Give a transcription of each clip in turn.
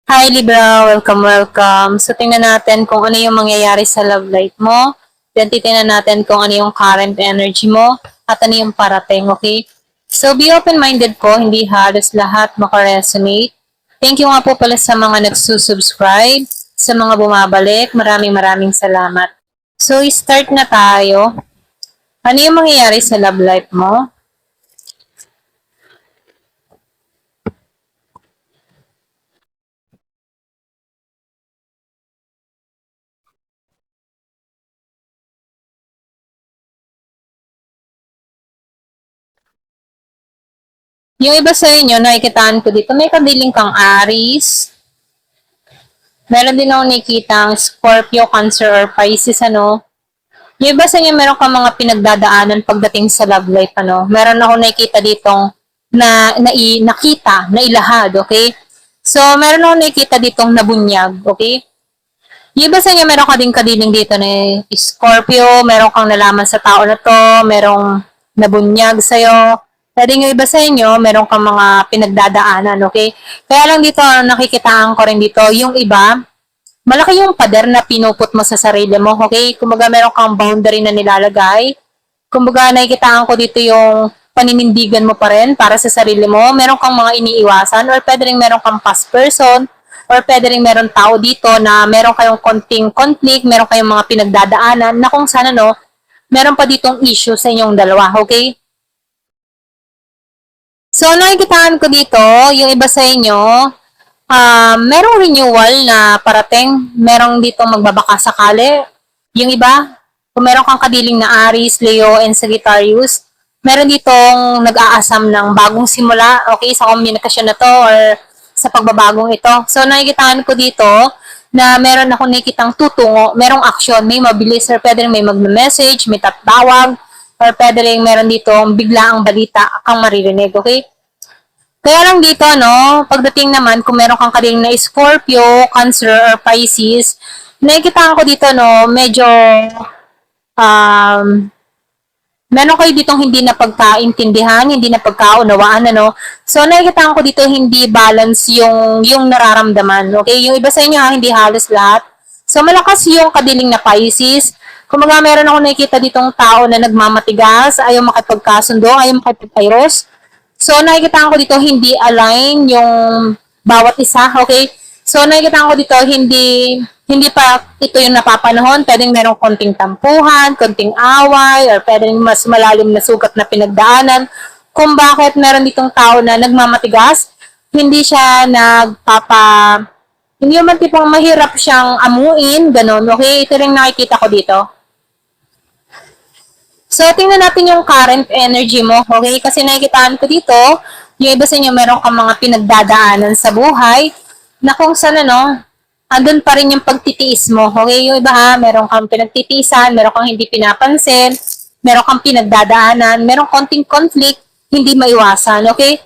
Hi Libra, welcome, welcome. So tingnan natin kung ano yung mangyayari sa love life mo. Then titingnan natin kung ano yung current energy mo at ano yung parating, okay? So be open-minded po, hindi halos lahat makaresonate. Thank you nga po pala sa mga nagsusubscribe, sa mga bumabalik. Maraming salamat. So start na tayo. Ano yung mangyayari sa love life mo? Yung iba sa inyo, nakikitaan ko dito, may kadiling kang Aries. Meron din ako nakikita Scorpio, Cancer, or Pisces, ano. Yung iba sa inyo, meron kang mga pinagdadaanan pagdating sa love life, ano. Meron ako nakikita ditong nakita, na ilahad, okay? So, meron ako nakikita ditong nabunyag, okay? Yung iba sa inyo, meron ka din kadiling dito na Scorpio, meron kang nalaman sa tao na to, merong nabunyag sa'yo. Pwede yung iba sa inyo, meron kang mga pinagdadaanan, okay? Kaya lang dito, nakikitaan ko rin dito, yung iba, malaki yung pader na pinuput mo sa sarili mo, okay? Kumbaga meron kang boundary na nilalagay. Kumbaga nakikitaan ko dito yung paninindigan mo pa rin para sa sarili mo. Meron kang mga iniiwasan or pwede rin meron kang past person or pwede rin meron tao dito na meron kayong konting conflict, meron kayong mga pinagdadaanan na kung sana no, meron pa ditong issue sa inyong dalawa, okay? So nakikitaan ko dito, yung iba sa inyo, merong renewal na parating, merong dito magbabaka sakali. Yung iba, kung meron kang kadiling na Aries, Leo, and Sagittarius, meron ditong nag-aasam ng bagong simula, okay, sa komunikasyon na to or sa pagbabagong ito. So, nakikitaan ko dito na meron ako nakikitang tutungo, merong action, may mabilis or pwede rin may mag-message, may tatawag, or pwede rin meron dito biglaang balita kang maririnig, okay? Kaya lang dito, no, pagdating naman, kung meron kang kadiling na Scorpio, Cancer, or Pisces, nakikita ko dito, no, medyo, um, meron kayo ditong hindi na pagkaintindihan, hindi na pagkaunawaan, ano. So, nakikita ko dito, hindi balance yung nararamdaman, okay? Yung iba sa inyo, ha, hindi halos lahat. So, malakas yung kadiling na Pisces. Kumaga, meron ako nakikita ditong tao na nagmamatigas, ayaw makipagkasundo, ayaw makipagkairos. So, nakikita ko dito hindi align yung bawat isa, okay? So, nakikita ko dito hindi pa ito yung napapanahon. Pwedeng merong konting tampuhan, konting away, or pwedeng mas malalim na sugat na pinagdaanan. Kung bakit meron ditong tao na nagmamatigas, hindi siya hindi man tipong mahirap siyang amuin, ganun, okay? Ito rin nakikita ko dito. So, tingnan natin yung current energy mo, okay? Kasi nakikitaan ko dito, yung iba sa inyo meron kang mga pinagdadaanan sa buhay na kung saan ano, andun pa rin yung pagtitiis mo, okay? Yung iba ha, meron kang pinagtitiisan, meron kang hindi pinapansin, meron kang pinagdadaanan, meron konting conflict, hindi maiwasan, okay?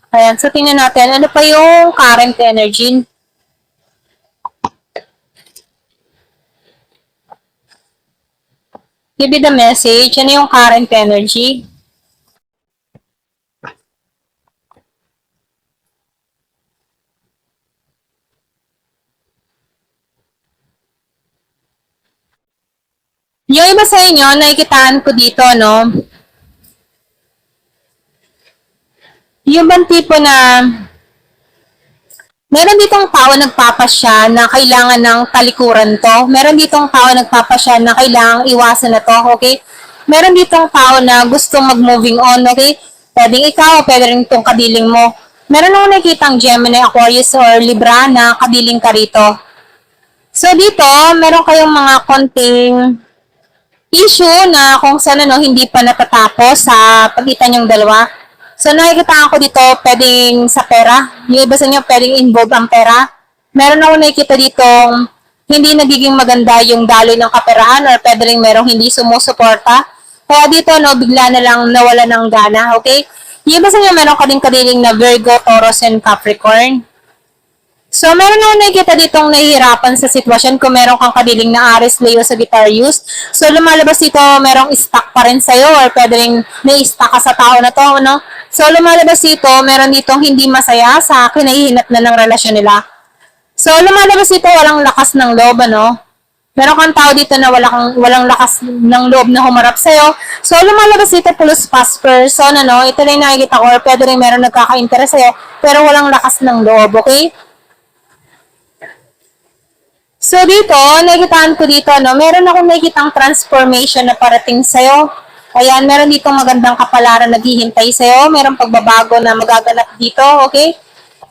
Ayan, so tingnan natin, ano pa yung current energy? Give me the message, ano yung current energy? Yung iba sa inyo, nakikitaan ko dito, no? Yung bang tipo na meron ditong tao nagpapasya na kailangan ng talikuran to. Meron ditong tao nagpapasya na kailangan iwasan na to, okay? Meron ditong tao na gusto mag-moving on, okay? Pwedeng ikaw, pwede rin itong kadiling mo. Meron akong nakikitang Gemini, Aquarius, or Libra na kadiling ka rito. So dito, meron kayong mga konting issue na kung saan ano, hindi pa natatapos sa pagitan yung dalawa. So nakikita ko dito, pwedeng sa pera. Yung iba sa inyo, pwedeng involve ang pera. Meron ako nakikita dito, hindi nagiging maganda yung daloy ng kaperahan or pwede rin merong hindi sumusuporta. Kaya dito, no, bigla na lang nawala ng gana, okay? Yung iba sa inyo, meron ka din kadiling na Virgo, Taurus, and Capricorn. So, meron na nakikita ditong nahihirapan sa sitwasyon kung meron kang kadiling na Aries, Leo, Sagittarius. So, lumalabas dito, merong stuck pa rin sa'yo or pwede rin na-stuck ka sa tao na to, no? So, lumalabas dito, meron ditong hindi masaya sa kinahihinat na ng relasyon nila. So, lumalabas dito walang lakas ng loob, ano? Meron kang tao dito na walang lakas ng loob na humarap sa'yo. So, lumalabas dito plus past person, ano? Ito rin nakikita ko, or pwede rin meron nagkaka-interest sa'yo, pero walang lakas ng loob, okay? So, dito, nakikitaan ko dito, no? Meron akong nakikitang transformation na parating sa'yo. Ayan, meron dito magandang kapalaran naghihintay sa'yo. Meron pagbabago na magaganap dito, okay?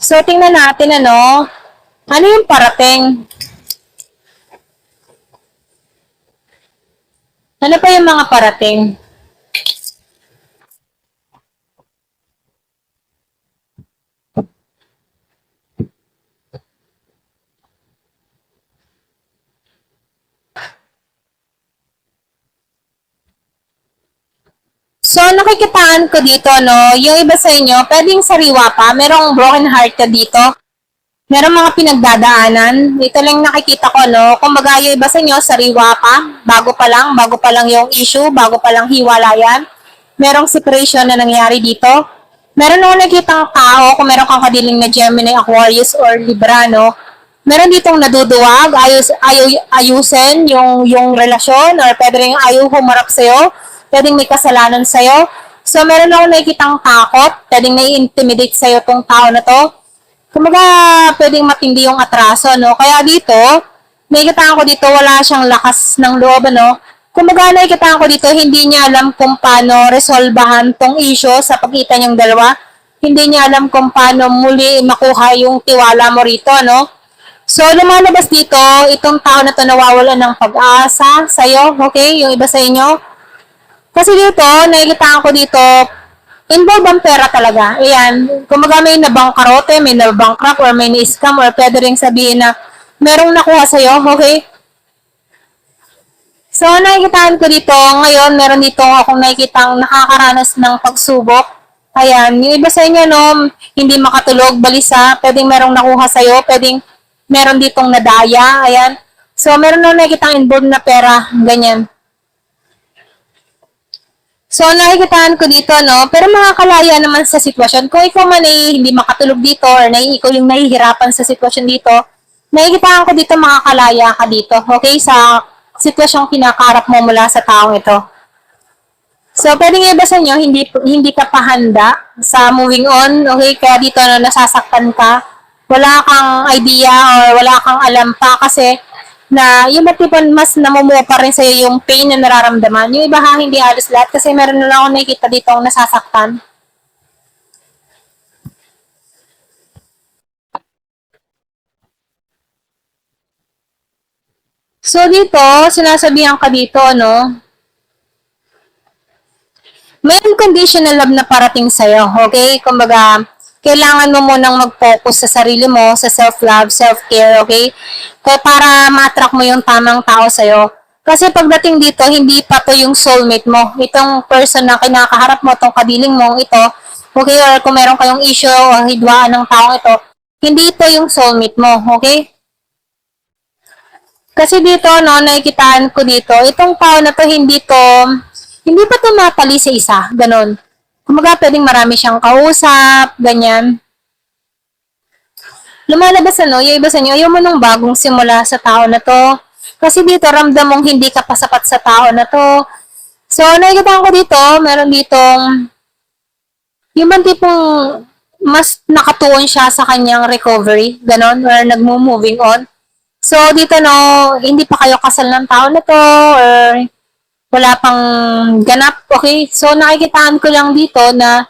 So, tingnan natin, ano? Ano yung parating? Ano pa yung mga parating? So, nakikitaan ko dito, no, yung iba sa inyo, pwedeng sariwa pa, merong broken heart ka dito, merong mga pinagdadaanan, ito lang nakikita ko, no, kumbaga yung iba sa inyo, sariwa pa, bago pa lang yung issue, bago pa lang hiwalayan, merong separation na nangyari dito, meron akong nakikitang tao, kung meron kang kadiling na Gemini, Aquarius, or Libra, no, meron ditong naduduwag, ayusin yung relasyon, or pwede rin ayaw humarap sa'yo, pwedeng may kasalanan sa'yo. So, meron ako nakikitang takot, pwedeng nai-intimidate sa'yo tong tao na to. Kumaga, pwedeng matindi yung atraso, no? Kaya dito, nakikita ko dito, wala siyang lakas ng loob, no? Kumaga, nakikita ko dito, hindi niya alam kung paano resolbahan tong issue sa pagitan niyong dalawa. Hindi niya alam kung paano muli makuha yung tiwala mo rito, no? So, lumalabas dito, itong tao na to nawawalan ng pag-asa sa'yo, okay? Yung iba sa inyo. Kasi dito, nakikita ko dito, involved ang pera talaga. Ayan, kumaga may nabangkarote, may nabankrupt, or may na-scam, or pwede rin sabihin na merong nakuha sa'yo, okay? So, nakikitaan ko dito, ngayon, meron dito akong nakikitang nakakaranas ng pagsubok. Ayan, yung iba sa inyo, no, hindi makatulog, balisa, pwedeng merong nakuha sa'yo, pwedeng meron ditong nadaya, ayan. So, meron na nakikitang involved na pera, ganyan. So, nakikitaan ko dito, no? Pero makakalaya naman sa sitwasyon. Kung ikaw man ay hindi makatulog dito or ikaw yung nahihirapan sa sitwasyon dito, nakikitaan ko dito, makakalaya ka dito. Okay? Sa sitwasyong kinakaharap mo mula sa taong ito. So, pwedeng iba sa inyo, hindi ka pa handa sa moving on. Okay? Kaya dito, no, nasasaktan ka. Wala kang idea or wala kang alam pa kasi na yung tipo mas namumuo pa rin sa'yo yung pain na nararamdaman. Yung iba ha, hindi halos lahat kasi meron na lang ako nakikita dito ang nasasaktan. So dito, sinasabihan ka dito, no, may unconditional love na parating sa'yo, okay? Kumbaga, kailangan mo munang mag-focus sa sarili mo, sa self-love, self-care, okay? Kaya para ma-attract mo yung tamang tao sa'yo. Kasi pagdating dito, hindi pa to yung soulmate mo. Itong person na kinakaharap mo, itong kabiling mo, ito, okay? Or kung meron kayong issue o hidwaan ng taong ito, hindi ito yung soulmate mo, okay? Kasi dito, no, nakikitaan ko dito, itong tao na to, hindi pa tumatali sa isa, ganun. Kumaga, pwedeng marami siyang kausap, ganyan. Lumalabas yung iba sa inyo, ayaw mo nung bagong simula sa tao na to. Kasi dito, ramdam mong hindi ka pa sapat sa tao na to. So, nakikita ko dito, meron ditong, yung man tipong, mas nakatuon siya sa kanyang recovery, ganon, or nagmo-moving on. So, dito, no, hindi pa kayo kasal ng tao na to, or wala pang ganap, okay? So, nakikitaan ko lang dito na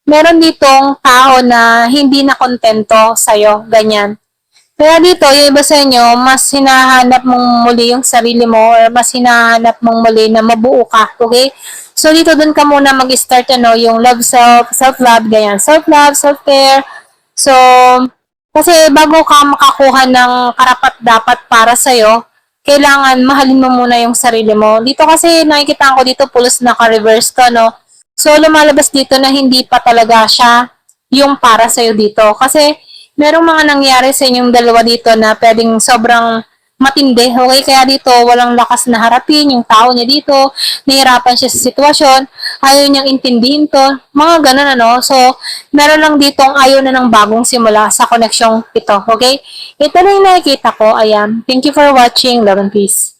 meron ditong tao na hindi na kontento sa'yo, ganyan. Kaya dito, yung iba sa inyo, mas hinahanap mong muli yung sarili mo or mas hinahanap mong muli na mabuo ka, okay? So, dito dun ka muna mag-start, yung love self, self-love, ganyan. Self-love, self-care. So, kasi bago ka makakuha ng karapat-dapat para sa'yo, kailangan mahalin mo muna yung sarili mo. Dito kasi nakikita ko dito pulos naka-reverse to, no? So, lumalabas dito na hindi pa talaga siya yung para sa'yo dito. Kasi, merong mga nangyari sa inyong dalawa dito na pwedeng sobrang matindi, okay? Kaya dito, walang lakas na harapin yung tao niya dito, nahihirapan siya sa sitwasyon, ayaw niyang intindihin to, mga ganun, ano? So, meron lang ditong ayaw na ng bagong simula sa koneksyong ito, okay? Ito na yung nakikita ko, ayan. Thank you for watching, love and peace.